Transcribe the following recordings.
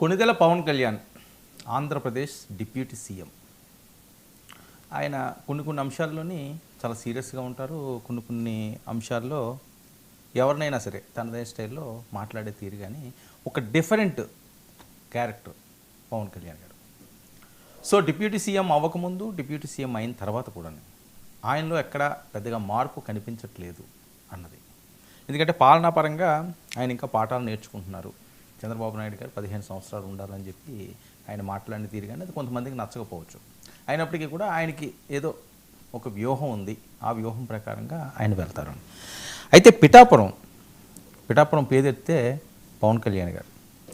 Konidela Pawan Kalyan Andhra Pradesh deputy CM. ఆయన కొన్ని అంశాల్లోని చాలా సీరియస్గా ఉంటారు. కొన్ని అంశాల్లో ఎవరినైనా సరే తనదే స్టైల్లో మాట్లాడే తీరు. కానీ ఒక డిఫరెంట్ క్యారెక్టర్ పవన్ కళ్యాణ్ గారు. సో డిప్యూటీ సీఎం అవ్వకముందు, డిప్యూటీ సీఎం అయిన తర్వాత కూడా ఆయనలో ఎక్కడ పెద్దగా మార్పు కనిపించట్లేదు అన్నది. ఎందుకంటే పాలనాపరంగా ఆయన ఇంకా పాఠాలు నేర్చుకుంటున్నారు. చంద్రబాబు నాయుడు గారు 15 సంవత్సరాలు ఉండాలని చెప్పి ఆయన మాట్లాడిన తీరు, కానీ అది కొంతమందికి నచ్చకపోవచ్చు. అయినప్పటికీ కూడా ఆయనకి ఏదో ఒక వ్యూహం ఉంది, ఆ వ్యూహం ప్రకారంగా ఆయన వెళ్తారు. అయితే పిఠాపురం పేదెత్తే పవన్ కళ్యాణ్ గారు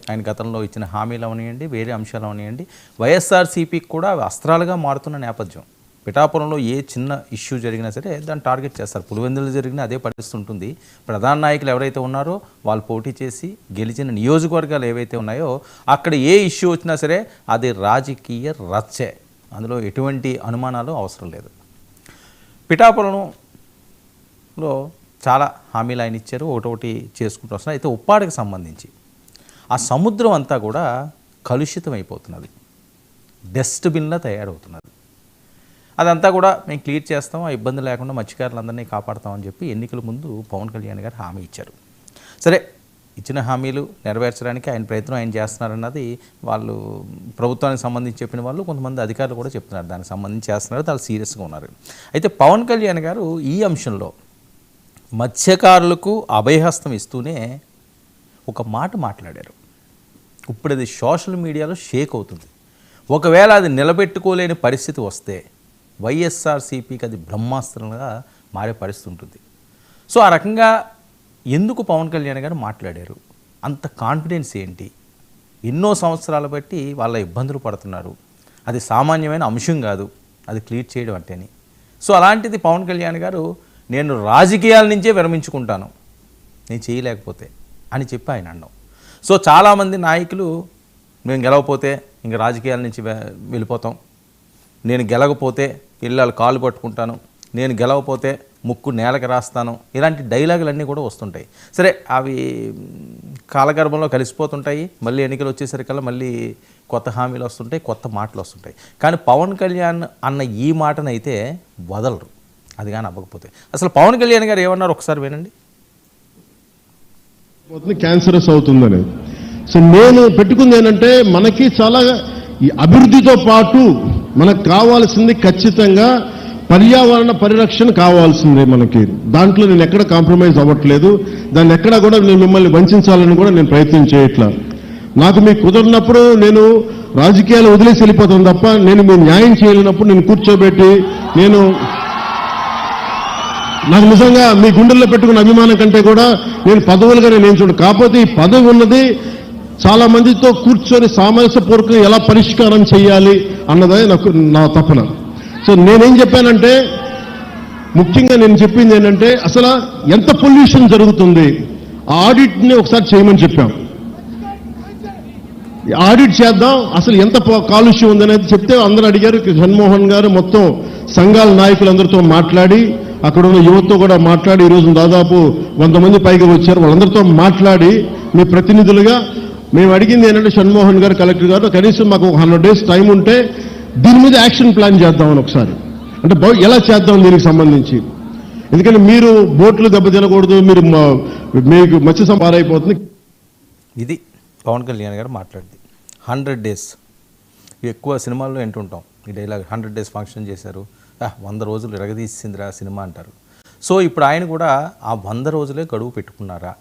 ఆయన గతంలో ఇచ్చిన హామీలు అవనివ్వండి, వేరే అంశాలు అవనివ్వండి, వైఎస్ఆర్సీపీకి కూడా అస్త్రాలుగా మారుతున్న నేపథ్యం. పిఠాపురంలో ఏ చిన్న ఇష్యూ జరిగినా సరే దాన్ని టార్గెట్ చేస్తారు. పులివెందులు జరిగినా అదే పరిస్థితి ఉంటుంది. ప్రధాన నాయకులు ఎవరైతే ఉన్నారో వాళ్ళు పోటీ చేసి గెలిచిన నియోజకవర్గాలు ఏవైతే ఉన్నాయో అక్కడ ఏ ఇష్యూ వచ్చినా సరే అది రాజకీయ రచ్చే, అందులో ఎటువంటి అనుమానాలు అవసరం లేదు. పిఠాపురంలో చాలా హామీలు ఆయన ఇచ్చారు, ఒకటొకటి చేసుకుంటూ వస్తున్నారు. అయితే ఉప్పాడకి సంబంధించి ఆ సముద్రం అంతా కూడా కలుషితం అయిపోతున్నది, డస్ట్బిన్లా తయారవుతున్నది. అదంతా కూడా మేము క్లియర్ చేస్తాం, ఆ ఇబ్బంది లేకుండా మత్స్యకారులందరినీ కాపాడతామని చెప్పి ఎన్నికల ముందు పవన్ కళ్యాణ్ గారు హామీ ఇచ్చారు. సరే, ఇచ్చిన హామీలు నెరవేర్చడానికి ఆయన ప్రయత్నం ఆయన చేస్తున్నారన్నది వాళ్ళు ప్రభుత్వానికి సంబంధించి చెప్పిన వాళ్ళు, కొంతమంది అధికారులు కూడా చెప్తున్నారు దానికి సంబంధించి చేస్తున్నారు, చాలా సీరియస్గా ఉన్నారు. అయితే పవన్ కళ్యాణ్ గారు ఈ అంశంలో మత్స్యకారులకు అభయహస్తం ఇస్తూనే ఒక మాట మాట్లాడారు. ఇప్పుడు అది సోషల్ మీడియాలో షేక్ అవుతుంది. ఒకవేళ అది నిలబెట్టుకోలేని పరిస్థితి వస్తే వైఎస్ఆర్సీపీకి అది బ్రహ్మాస్త్రంగా మారే పరిస్థితి ఉంటుంది. సో ఆ రకంగా ఎందుకు పవన్ కళ్యాణ్ గారు మాట్లాడారు? అంత కాన్ఫిడెన్స్ ఏంటి? ఎన్నో సంవత్సరాలు బట్టి వాళ్ళ ఇబ్బందులు పడుతున్నారు, అది సామాన్యమైన అంశం కాదు అది క్లియర్ చేయడం అంటేని. సో అలాంటిది పవన్ కళ్యాణ్ గారు నేను రాజకీయాల నుంచే విరమించుకుంటాను నేను చేయలేకపోతే అని చెప్పి ఆయన అన్నాం. సో చాలామంది నాయకులు మేము గెలవకపోతే ఇంక రాజకీయాల నుంచి వెళ్ళిపోతాం, నేను గెలవకపోతే ఇళ్ళ కాళ్ళు పట్టుకుంటాను, నేను గెలవకపోతే ముక్కు నేలకి రాస్తాను, ఇలాంటి డైలాగులన్నీ కూడా వస్తుంటాయి. సరే, అవి కాలగర్భంలో కలిసిపోతుంటాయి. మళ్ళీ ఎన్నికలు వచ్చేసరికల్లా మళ్ళీ కొత్త హామీలు వస్తుంటాయి, కొత్త మాటలు వస్తుంటాయి. కానీ పవన్ కళ్యాణ్ అన్న ఈ మాటనైతే వదలరు, అది కానీ అవ్వకపోతే. అసలు పవన్ కళ్యాణ్ గారు ఏమన్నారు ఒకసారి వినండి. క్యాన్సరస్ అవుతుందని. సో నేను పెట్టుకుంది ఏంటంటే మనకి చాలా ఈ అభివృద్ధితో పాటు మనకు కావాల్సింది ఖచ్చితంగా పర్యావరణ పరిరక్షణ కావాల్సిందే మనకి. దాంట్లో నేను ఎక్కడ కాంప్రమైజ్ అవ్వట్లేదు, దాన్ని ఎక్కడ కూడా నేను మిమ్మల్ని వంచాలని కూడా నేను ప్రయత్నం చేయట్లా. నాకు మీకు కుదరినప్పుడు నేను రాజకీయాలు వదిలేసి వెళ్ళిపోతాను తప్ప నేను మీరు న్యాయం చేయలేనప్పుడు నేను కూర్చోబెట్టి నాకు నిజంగా మీ గుండెల్లో పెట్టుకున్న అభిమానం కంటే కూడా నేను పదవులుగా నేను చూడు. కాకపోతే ఈ పదవి ఉన్నది చాలా మందితో కూర్చొని సామరస్యపూర్వకంగా ఎలా పరిష్కారం చేయాలి అన్నదే నా తపన. సో నేనేం చెప్పానంటే, ముఖ్యంగా నేను చెప్పింది ఏంటంటే అసలు ఎంత పొల్యూషన్ జరుగుతుంది ఆ ఆడిట్ని ఒకసారి చేయమని చెప్పాం. ఆడిట్ చేద్దాం, అసలు ఎంత కాలుష్యం ఉందనేది చెప్తే అందరూ అడిగారు. జగన్మోహన్ గారు మొత్తం సంఘాల నాయకులందరితో మాట్లాడి, అక్కడ ఉన్న యువతతో కూడా మాట్లాడి, ఈరోజు దాదాపు 100 మంది పైగా వచ్చారు. వాళ్ళందరితో మాట్లాడి మీ ప్రతినిధులుగా మేము అడిగింది ఏంటంటే, షణ్మోహన్ గారు, కలెక్టర్ గారు, కనీసం మాకు 100 డేస్ టైం ఉంటే దీని మీద యాక్షన్ ప్లాన్ చేద్దామని ఒకసారి, అంటే ఎలా చేద్దాం దీనికి సంబంధించి. ఎందుకంటే మీరు బోట్లు దెబ్బతినకూడదు, మీకు మత్స్య సంపాదన అయిపోతుంది. ఇది పవన్ కళ్యాణ్ గారు మాట్లాడింది. 100 డేస్ ఎక్కువ సినిమాల్లో వింటుంటాం ఈ డైలాగ్. 100 డేస్ ఫంక్షన్ చేశారు, 100 రోజులు ఎరగదీసిందిరా సినిమా అంటారు. సో ఇప్పుడు ఆయన కూడా ఆ 100 రోజులే గడువు పెట్టుకున్నారా?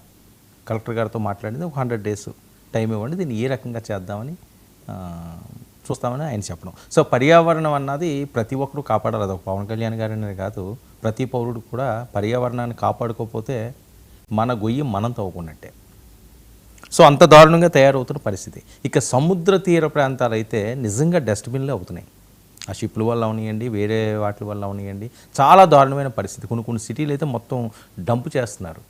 కలెక్టర్ గారితో మాట్లాడింది ఒక 100 డేస్ టైం ఇవ్వండి, దీన్ని ఏ రకంగా చేద్దామని చూస్తామని ఆయన చెప్పడం. సో పర్యావరణం అన్నది ప్రతి ఒక్కరు కాపాడాలి. అది ఒక పవన్ కళ్యాణ్ గారనే కాదు, ప్రతి పౌరుడు కూడా పర్యావరణాన్ని కాపాడుకోకపోతే మన గొయ్యి మనం తవ్వుకున్నట్టే. సో అంత దారుణంగా తయారవుతున్న పరిస్థితి. ఇక సముద్ర తీర ప్రాంతాలు అయితే నిజంగా డస్ట్బిన్లే అవుతున్నాయి. ఆ షిప్ల వల్ల అవనివ్వండి, వేరే వాటి వల్ల అవనివ్వండి, చాలా దారుణమైన పరిస్థితి. కొన్ని సిటీలు అయితే మొత్తం డంప్ చేస్తున్నారు.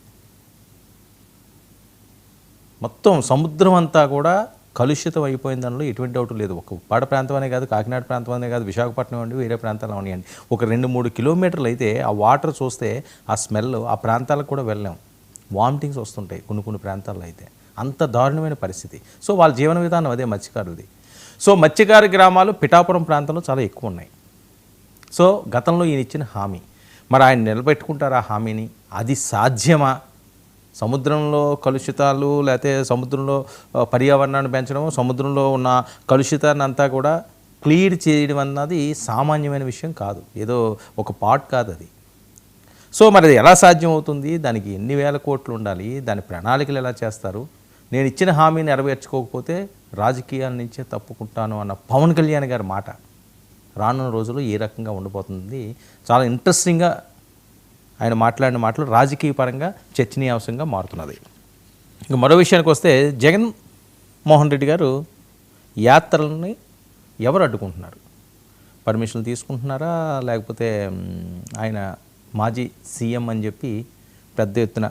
మొత్తం సముద్రం అంతా కూడా కలుషితం అయిపోయిన దానిలో ఎటువంటి డౌట్ లేదు. ఒక ఉప్పాడ ప్రాంతం అనే కాదు, కాకినాడ ప్రాంతం అనే కాదు, విశాఖపట్నం అండి, వేరే ప్రాంతాలు అవనివ్వండి, ఒక 2-3 కిలోమీటర్లు అయితే ఆ వాటర్ చూస్తే ఆ స్మెల్ ఆ ప్రాంతాలకు కూడా వెళ్ళాం, వామిటింగ్స్ వస్తుంటాయి కొన్ని ప్రాంతాల్లో అయితే. అంత దారుణమైన పరిస్థితి. సో వాళ్ళ జీవన విధానం అదే మత్స్యకారులది. సో మత్స్యకార గ్రామాలు పిఠాపురం ప్రాంతంలో చాలా ఎక్కువ ఉన్నాయి. సో గతంలో ఈయన ఇచ్చిన హామీ, మరి ఆయన నిలబెట్టుకుంటారా ఆ హామీని? అది సాధ్యమా? సముద్రంలో కలుషితాలు, లేకపోతే సముద్రంలో పర్యావరణాన్ని పెంచడం, సముద్రంలో ఉన్న కలుషితాన్ని అంతా కూడా క్లియర్ చేయడం అన్నది సామాన్యమైన విషయం కాదు, ఏదో ఒక పార్ట్ కాదు అది. సో మరి అది ఎలా సాధ్యం అవుతుంది? దానికి ఎన్ని వేల కోట్లు ఉండాలి? దాని ప్రణాళికలు ఎలా చేస్తారు? నేను ఇచ్చిన హామీని నెరవేర్చుకోకపోతే రాజకీయాల నుంచే తప్పుకుంటాను అన్న పవన్ కళ్యాణ్ గారి మాట రానున్న రోజుల్లో ఏ రకంగా ఉండబోతుంది? చాలా ఇంట్రెస్టింగ్గా ఆయన మాట్లాడిన మాటలు రాజకీయ పరంగా చర్చనీయాంశంగా మారుతున్నది. ఇక మరో విషయానికి వస్తే, జగన్మోహన్ రెడ్డి గారు యాత్రలని ఎవరు అడ్డుకుంటున్నారు? పర్మిషన్లు తీసుకుంటున్నారా, లేకపోతే ఆయన మాజీ సీఎం అని చెప్పి పెద్ద ఎత్తున